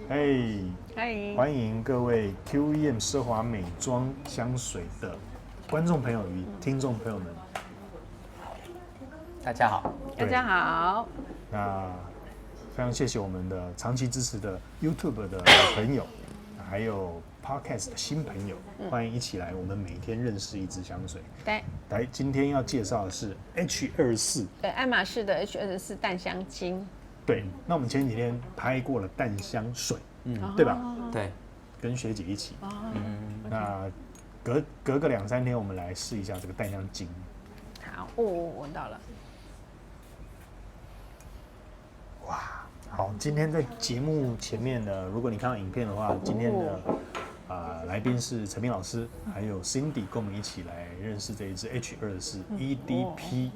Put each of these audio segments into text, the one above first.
嘿，欢迎各位 QEM 奢华美妆香水的观众朋友与听众朋友们，大家好，大家好。那非常谢谢我们的长期支持的 YouTube 的老朋友，还有 Podcast 的新朋友，欢迎一起来，我们每天认识一支香水。对，来，今天要介绍的是 H24，对，爱马仕的 H24淡香精。对，那我们前几天拍过了淡香水，对吧？对，跟学姐一起。那隔个2-3天，我们来试一下这个淡香精。好，闻到了。哇，好，今天在节目前面呢，如果你看到影片的话，今天的来宾是陈明老师，还有 Cindy， 跟我们一起来认识这一支 H24 EDP。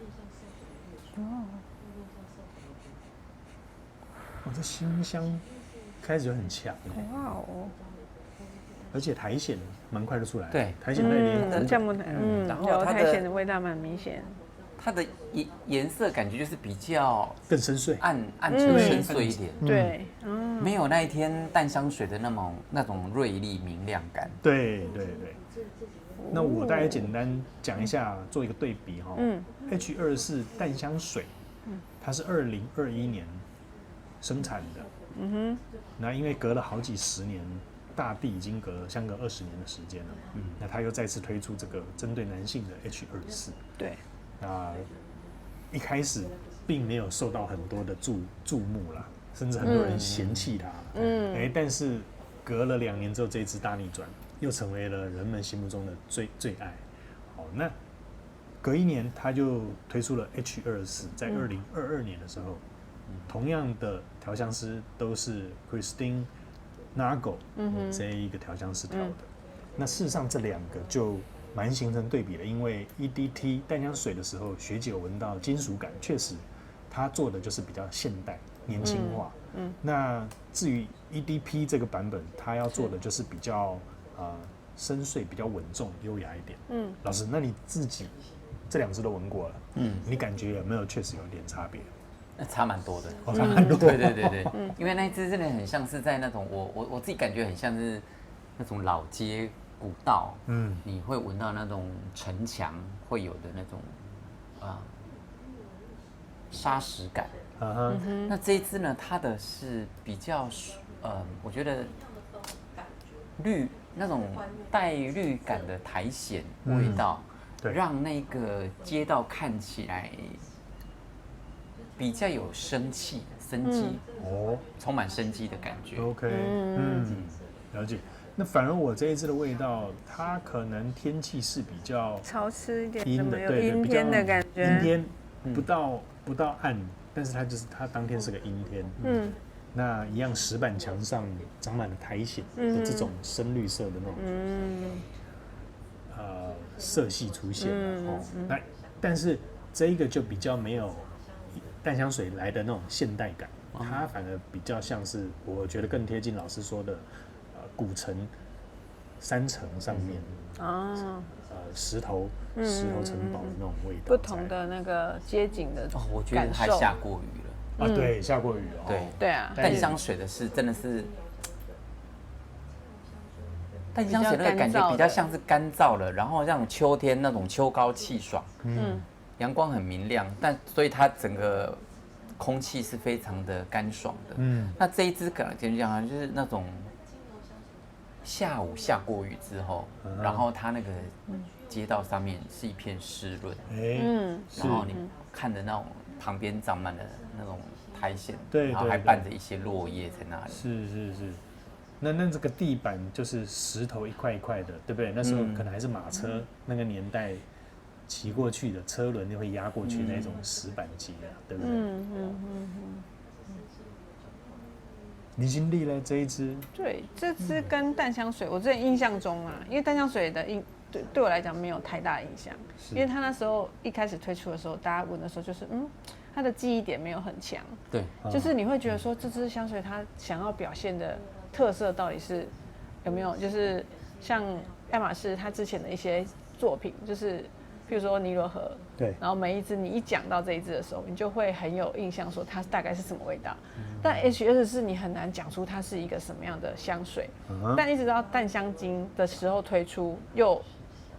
这馨香开始就很强，哇哦！而且苔藓蛮快就出来了，对，苔藓带点酵母，然后有苔藓的味道蛮明显。它的颜色感觉就是比较更深邃，暗沉深邃一点，对，没有那一天淡香水的那种锐利明亮感。对。那我大概简单讲一下，做一个对比哈。H24 淡香水，它是2021年生产的。那因为隔了好几十年，大地已经相隔20年的时间了。那它又再次推出这个针对男性的 H24。对。那一开始并没有受到很多的注目啦，甚至很多人嫌弃它。但是隔了2年之后，这一支大逆转，又成为了人们心目中的最爱。好，那隔1年，他就推出了 H24，在2022年的时候，同样的调香师都是 Christine Nago 这一个调香师调的。那事实上这2个就蛮形成对比的，因为 EDT 淡香水的时候，学姐有闻到金属感，确实，它做的就是比较现代、年轻化。那至于 EDP 这个版本，它要做的就是比较深邃、比较稳重、优雅一点。老师，那你自己这2支都闻过了，你感觉有没有确实有点差别？差蛮多的，差蛮多。对，因为那一支真的很像是在那种我自己感觉很像是那种老街古道，你会闻到那种城墙会有的那种砂石感。那这一支呢，它的是比较我觉得那种带绿感的苔藓味道，让那个街道看起来比较有生机，充满生机的感觉。OK，了解。那反而我这一支的味道，它可能天气是比较潮湿一点，阴的，对，阴天的感觉。阴天不到暗，但是它当天是个阴天。那一样石板墙上长满了苔藓的这种深绿色的那种色系出现了。那但是这一个就比较没有淡香水来的那种现代感，它反而比较像是我觉得更贴近老师说的古城山城上面石头城堡的那种味道，不同的那个街景的感受。我觉得还下过雨了。对，下过雨了。对啊，淡香水的是真的是，淡香水那个感觉比较像是干燥了，然后像秋天那种秋高气爽，阳光很明亮，所以它整个空气是非常的干爽的。那这一支感觉讲就是那种下午下过雨之后，然后它那个街道上面是一片湿润，然后你看着那种旁边长满了那种苔藓，然后还伴着一些落叶在那里。是。那这个地板就是石头一块一块的，对不对？那时候可能还是马车那个年代骑过去的车轮就会压过去那种石板街啊，对不对？离心力呢？这一支？对，这支跟淡香水，我之前印象中啊，因为淡香水的对我来讲没有太大影响，因为它那时候一开始推出的时候，大家闻的时候就是它的记忆点没有很强，对，就是你会觉得说这支香水它想要表现的特色到底是有没有，就是像爱马仕它之前的一些作品，就是譬如说尼罗河，对，然后每一支你一讲到这一支的时候，你就会很有印象，说它大概是什么味道。但 HS 是你很难讲出它是一个什么样的香水，但一直到淡香精的时候推出，又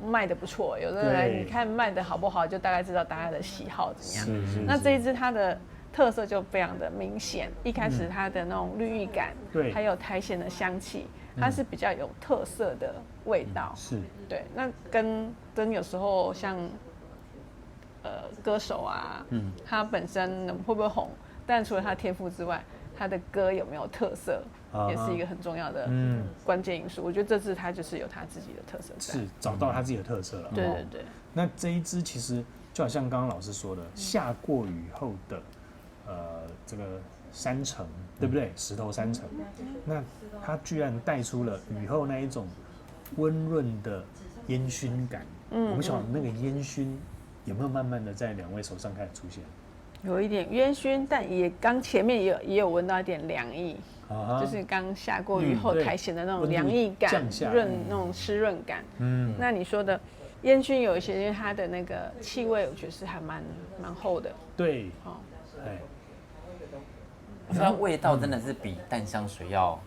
卖得不错。有的人你看卖得好不好，就大概知道大家的喜好怎么样。那这一支它的特色就非常的明显，一开始它的那种绿意感，对，还有苔藓的香气，它是比较有特色的味道。是，对，那跟有时候像歌手啊，他本身会不会红？但除了他的天赋之外，他的歌有没有特色，也是一个很重要的关键因素。我觉得这支他就是有他自己的特色在，是找到他自己的特色了。对对对。那这一支其实就好像刚刚老师说的，下过雨后的这个山城，对不对？石头山城，那它居然带出了雨后那一种温润的烟熏感。我们想那个烟熏有没有慢慢的在两位手上开始出现？有一点烟熏，但也刚前面也有闻到一点凉意，就是刚下过雨后苔藓的那种凉意感，那种湿润感。那你说的烟熏有一些，因为它的那个气味，我觉得是还蛮厚的。对，它味道真的是比淡香水要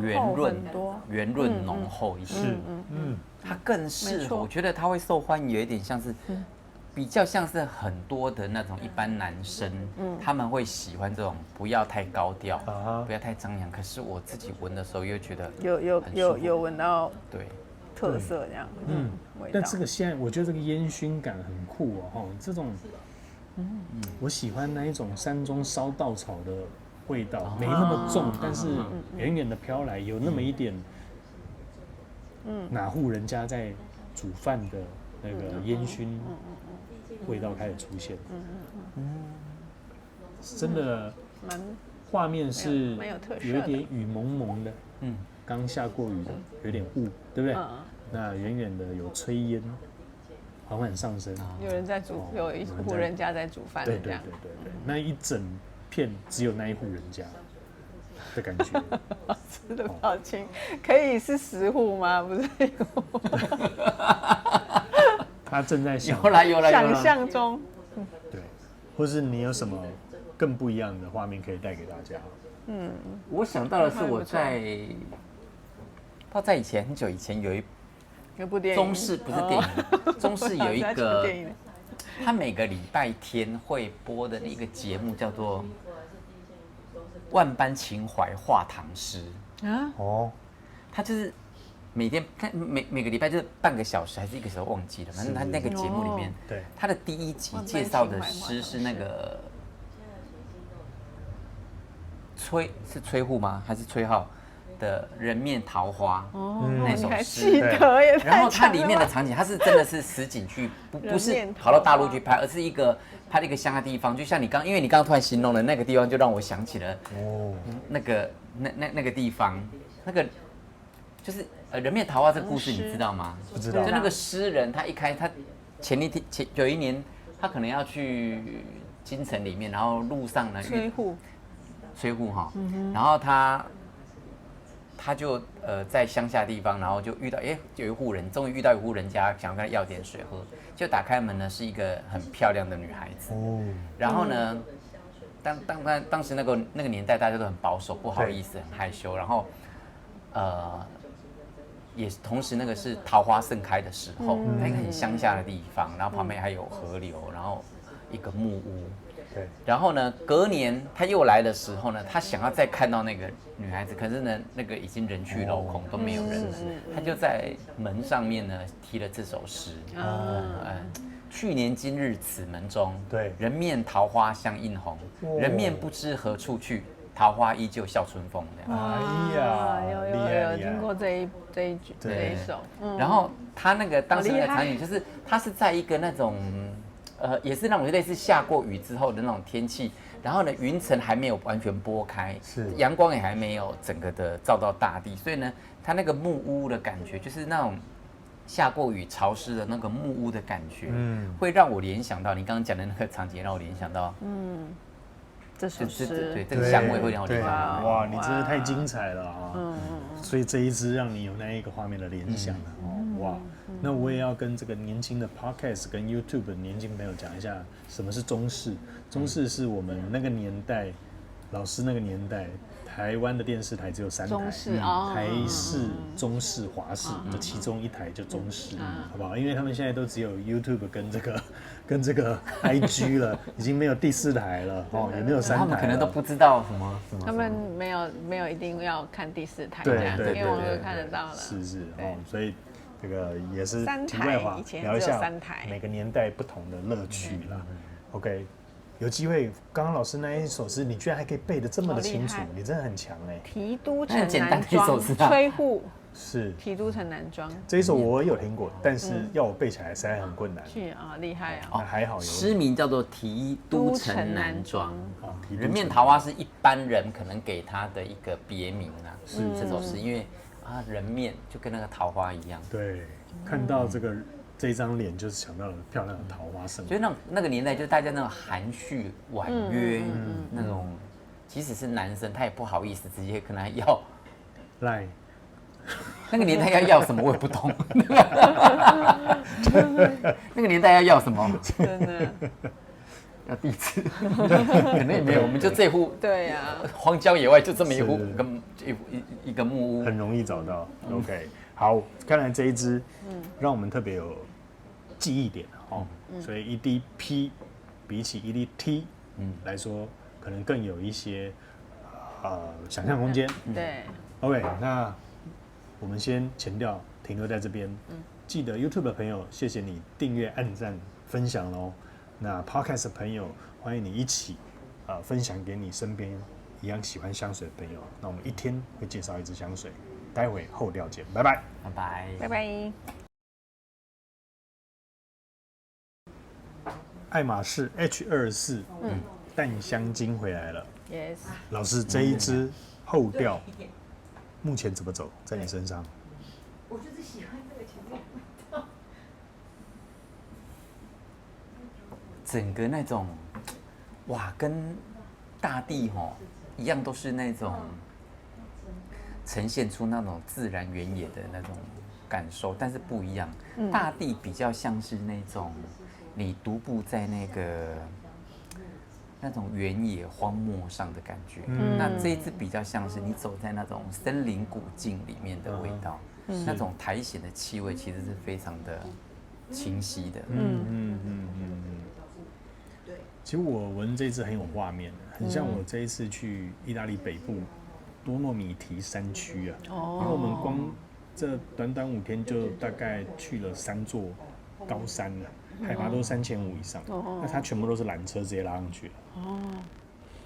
圆润浓厚一些。它更适合，我觉得它会受欢迎，有一点像是比较像是很多的那种一般男生，他们会喜欢这种不要太高调，不要太张扬。可是我自己闻的时候又觉得有闻到对特色这样，味道。但这个现在我觉得这个烟熏感很酷哦，这种。我喜欢那一种山中烧稻草的味道，没那么重，但是远远的飘来，有那么一点，哪户人家在煮饭的那个烟熏味道开始出现，真的，画面是有一点雨蒙蒙的，刚下过雨的，有点雾，对不对？那远远的有炊烟。缓缓上升，有人在煮，有一户人家在煮饭，对，那一整片只有那一户人家的感觉。老师的表情可以是10户吗？不是1户。他正在想，有了，想象中。对，或是你有什么更不一样的画面可以带给大家？我想到的是我在，不知道在以前很久以前有一部电影，中视不是电影，中视有一个，他每个礼拜天会播的一个节目叫做《万般情怀画唐诗》啊。他就是每天每个礼拜就是半个小时还是1个小时忘记了，反正他那个节目里面，他的第一集介绍的诗是那个是崔护吗？还是崔颢？的人面桃花那首诗，然后它里面的场景，它是真的是实景剧，不是跑到大陆去拍，而是拍了一个乡下地方，就像因为你刚刚突然形容的那个地方，就让我想起了那个地方，那个就是人面桃花这个故事，你知道吗？不知道。就那个诗人，他有一年，他可能要去京城里面，然后路上呢，崔护哈，然后他就在乡下地方，然后就遇到有一户人，终于遇到一户人家想要跟他要点水喝，就打开门呢是一个很漂亮的女孩子，然后呢，当时那个年代大家都很保守，不好意思，很害羞，然后也同时那个是桃花盛开的时候，在一个很乡下的地方，然后旁边还有河流，然后一个木屋。然后呢，隔年他又来的时候呢，他想要再看到那个女孩子，可是呢，那个已经人去楼空，都没有人了。他就在门上面呢题了这首诗。去年今日此门中，人面桃花相映红，人面不知何处去，桃花依旧笑春风。哎呀，有听过这一首。然后他那个当时那个场景，就是他是在一个那种。也是那种类似下过雨之后的那种天气，然后呢，云层还没有完全拨开，阳光也还没有整个的照到大地，所以呢，它那个木屋的感觉，就是那种下过雨潮湿的那个木屋的感觉，会让我联想到你刚刚讲的那个场景，让我联想到，这首诗，对，这个香味会让我联想。哇，你真的太精彩了啊！所以这一支让你有那一个画面的联想了哇，那我也要跟这个年轻的 podcast 跟 YouTube 的年轻朋友讲一下，什么是中式？中式是我们那个年代，老师那个年代。台湾的电视台只有3台，台视、中视、华视，这其中1台就中视，好不好？因为他们现在都只有 YouTube 跟这个 IG 了，已经没有第4台了，也没有3台了。他们可能都不知道什么。他们没有一定要看第4台这样，因为网络看得到了。是所以这个也是题外话，聊一下每个年代不同的乐趣啦。OK。有机会，刚刚老师那一首诗，你居然还可以背得这么的清楚，你真的很强哎！提督城南庄，崔护是提督城南庄这一首我有听过，但是要我背起来实在很困难。是啊，厉害啊！还好有诗名叫做《提督城南庄》，人面桃花是一般人可能给他的一个别名啊。是这首诗，因为人面就跟那个桃花一样。对，看到这张脸就是想到了漂亮的桃花盛开，所以那个年代就是大家那种含蓄婉约那种，即使是男生他也不好意思直接跟他要赖。那个年代要什么我也不懂，那个年代要什么？真的要地址，可能也没有，我们就这户。对呀，荒郊野外就这么一户一个木屋，很容易找到。OK， 好，看来这一支让我们特别有记忆点所以 EDP 比起 EDT 来说，可能更有一些想象空间。对 ，OK， 那我们先前调停留在这边。记得 YouTube 的朋友，谢谢你订阅、按赞、分享喽。那 Podcast 的朋友，欢迎你一起分享给你身边一样喜欢香水的朋友。那我们一天会介绍1支香水，待会后调见，拜拜，拜拜，拜拜。爱马仕 H24，淡香精回来了。Yes， 老师，这一支后调目前怎么走在你身上？我就是喜欢这个前面味道。整个那种哇，跟大地一样，都是那种呈现出那种自然原野的那种感受，但是不一样。大地比较像是那种你独步在那种原野荒漠上的感觉。那这一支比较像是你走在那种森林古径里面的味道，那种苔藓的气味其实是非常的清晰的。其实我闻这支很有画面，很像我这一次去意大利北部多诺米提山区啊。因为我们光这短5天就大概去了3座高山了，海拔都3500以上。那它全部都是缆车直接拉上去了。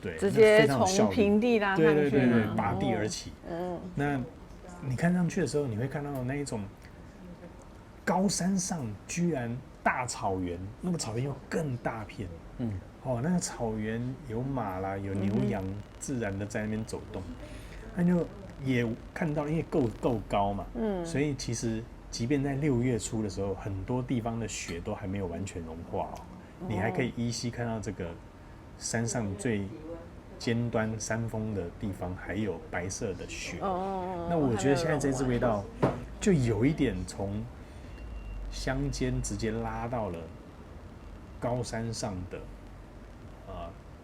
对，直接从平地拉上去，对，拔地而起。那你看上去的时候，你会看到那一种高山上居然大草原，那个草原又更大片。那个草原有马啦，有牛羊，自然的在那边走动。那就也看到，因为够高嘛，所以其实即便在6月初的时候，很多地方的雪都还没有完全融化你还可以依稀看到这个山上最尖端山峰的地方还有白色的雪。那我觉得现在这支味道就有一点从乡间直接拉到了高山上的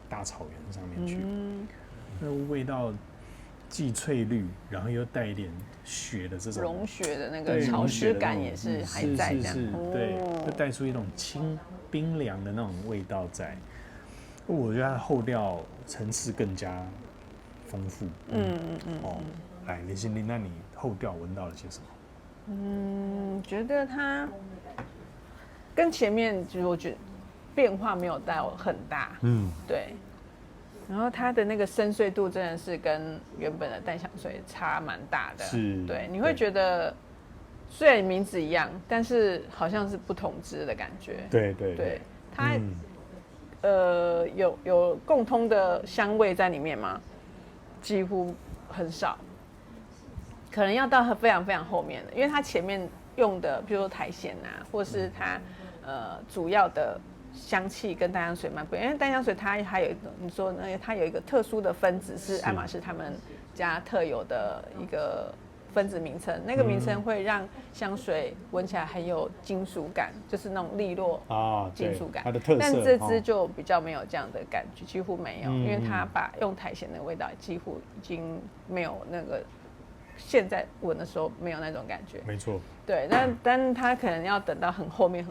大草原上面去。那味道既翠绿，然后又带一点雪的这种融雪的那个潮湿感也是还在这样。对，就带出一种冰凉的那种味道在。我觉得它的后调层次更加丰富。来，林心凌，那你后调闻到了些什么？觉得它跟前面就是我觉得变化没有到很大。对。然后它的那个深邃度真的是跟原本的淡香水差蛮大的。是。对，你会觉得虽然名字一样，但是好像是不同支的感觉。对，它有共通的香味在里面吗？几乎很少，可能要到非常非常后面的，因为它前面用的，比如说苔藓啊，或是它主要的香气跟淡香水蛮不一样，因为淡香水它还有你说那它有一个特殊的分子是爱马仕他们家特有的一个分子名称，那个名称会让香水闻起来很有金属感，就是那种利落金属感。它的特色。但这支就比较没有这样的感觉，几乎没有，因为它用苔藓的味道几乎已经没有那个。现在闻的时候没有那种感觉，没错。对，但它可能要等到很后面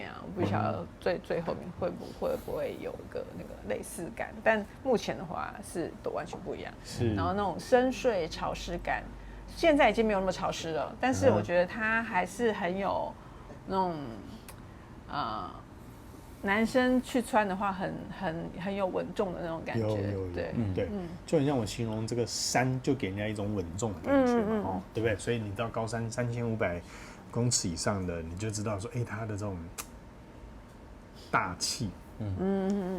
啊，我不晓得最后面会不会有一个那个类似感，但目前的话是都完全不一样。是。然后那种深邃潮湿感，现在已经没有那么潮湿了，但是我觉得它还是很有那种男生去穿的话很有稳重的那种感觉，对，就很像我形容这个山，就给人家一种稳重的感觉嘛，对不对？所以你到高山3500公尺以上的，你就知道说，它的这种大气，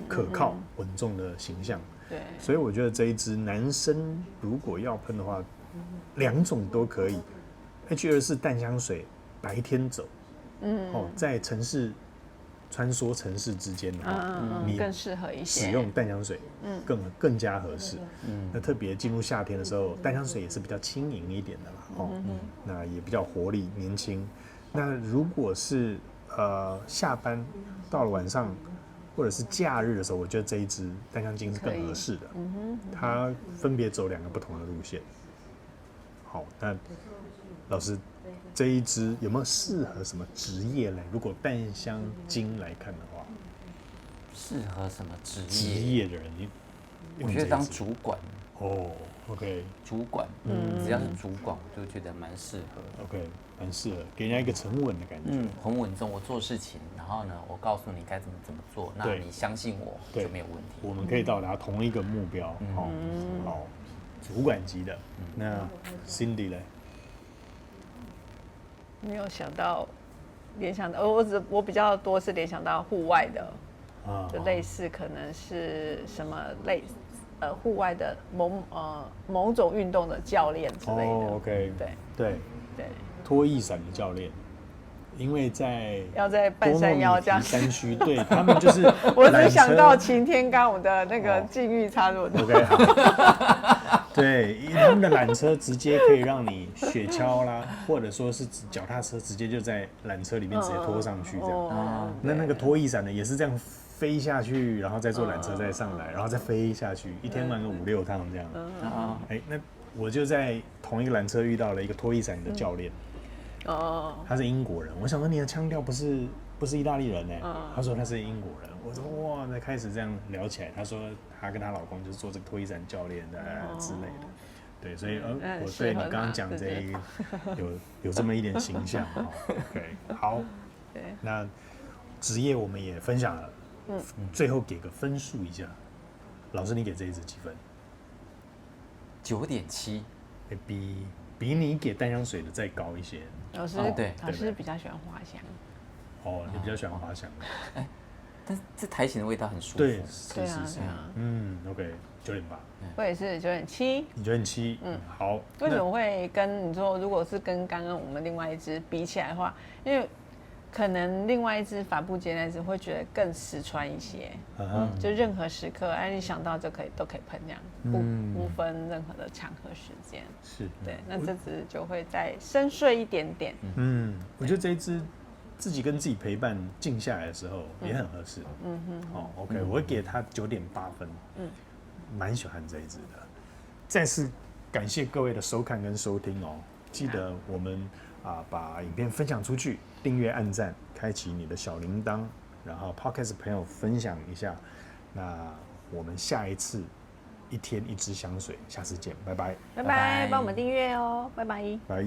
可靠、稳重的形象。对，所以我觉得这一支男生如果要喷的话，2种都可以。H24淡香水白天走，在城市。穿梭城市之间的话，你更适合一些使用淡香水，更加合适。那特别进入夏天的时候，淡香水也是比较轻盈一点的啦，那也比较活力、年轻。那如果是下班到了晚上或者是假日的时候，我觉得这一支淡香精是更合适的。它分别走2个不同的路线。好，那老师。这一支有没有适合什么职业嘞？如果淡香精来看的话，适合什么职业的人？我觉得当主管OK， 主管，只要是主管，我就觉得蛮适合。OK， 蛮适合，给人家一个沉稳的感觉。很稳重。我做事情，然后呢，我告诉你该怎么做，那你相信我就没有问题。我们可以到达同一个目标。好，主管级的。那 Cindy 嘞？没有想到，联想到我比较多是联想到户外的，就类似可能是什么户外的某种运动的教练之类的。OK， 对，拖翼伞的教练，因为要在半山腰这样山区，对他们就是我只想到擎天岗舞的那个境遇插入的。OK， 好。对，他们的缆车直接可以让你雪橇啦，或者说是脚踏车，直接就在缆车里面直接拖上去这样。那个拖翼伞呢，也是这样飞下去，然后再坐缆车再上来，然后再飞下去，一天玩个5-6趟这样。那我就在同一个缆车遇到了一个拖翼伞的教练。他是英国人。我想说你的腔调不是意大利人呢？他说他是英国人。我说哇，那开始这样聊起来。他说他跟她老公就是做这个拖衣伞教练的之类的。对，所以我对你刚刚讲这一个有这么一点形象。OK， 好。那职业我们也分享了，最后给个分数一下。老师，你给这一支几分？9.7，比你给淡香水的再高一些。老师比较喜欢花香。你比较喜欢花香。但是这苔藓的味道很舒服。对啊。OK， 9.8。我也是9.7。你9.7，好。为什么会跟你说，如果是跟刚刚我们另外一支比起来的话，因为可能另外一支法布杰那支会觉得更实穿一些，就任何时刻，你想到都可以喷这样，不分任何的场合时间。是，对，那这支就会再深邃一点点。我觉得这一支自己跟自己陪伴静下来的时候也很合适。OK， 我会给他9.8分。蛮喜欢这一支的。再次感谢各位的收看跟收听哦，记得我们把影片分享出去，订阅、按赞、开启你的小铃铛，然后 Podcast 朋友分享一下。那我们下一次1天1支香水，下次见，拜拜，拜拜，帮我们订阅哦，拜拜，拜。